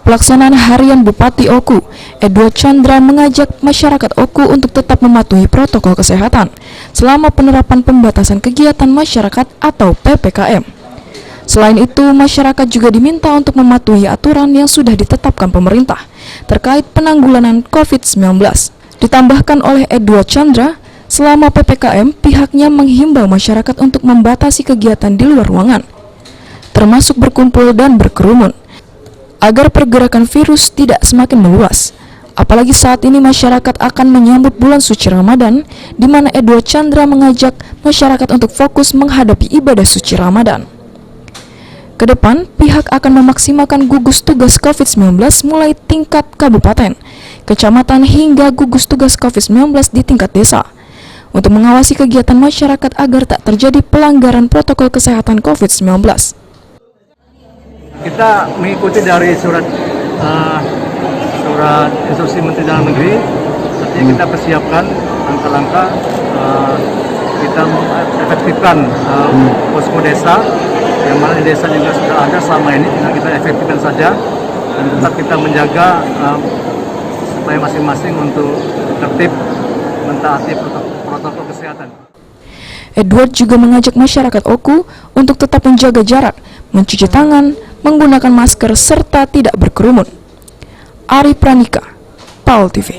Pelaksanaan harian Bupati Oku, Edward Chandra mengajak masyarakat Oku untuk tetap mematuhi protokol kesehatan selama penerapan pembatasan kegiatan masyarakat atau PPKM. Selain itu, masyarakat juga diminta untuk mematuhi aturan yang sudah ditetapkan pemerintah terkait penanggulangan COVID-19. Ditambahkan oleh Edward Chandra, selama PPKM, pihaknya menghimbau masyarakat untuk membatasi kegiatan di luar ruangan, termasuk berkumpul dan berkerumun, agar pergerakan virus tidak semakin meluas. Apalagi saat ini masyarakat akan menyambut bulan suci Ramadan, di mana Edward Chandra mengajak masyarakat untuk fokus menghadapi ibadah suci Ramadan. Kedepan, pihak akan memaksimalkan gugus tugas COVID-19 mulai tingkat kabupaten, kecamatan hingga gugus tugas COVID-19 di tingkat desa, untuk mengawasi kegiatan masyarakat agar tak terjadi pelanggaran protokol kesehatan COVID-19. Kita mengikuti dari surat instruksi Menteri Dalam Negeri, artinya kita persiapkan langkah-langkah, kita efektifkan posko desa, yang mana di desa juga sudah ada selama ini, kita efektifkan saja, dan tetap kita menjaga supaya masing-masing untuk tertib mentaati protokol kesehatan. Edward juga mengajak masyarakat Oku untuk tetap menjaga jarak, mencuci tangan, menggunakan masker, serta tidak berkerumun. Ari Pranika, PAL TV.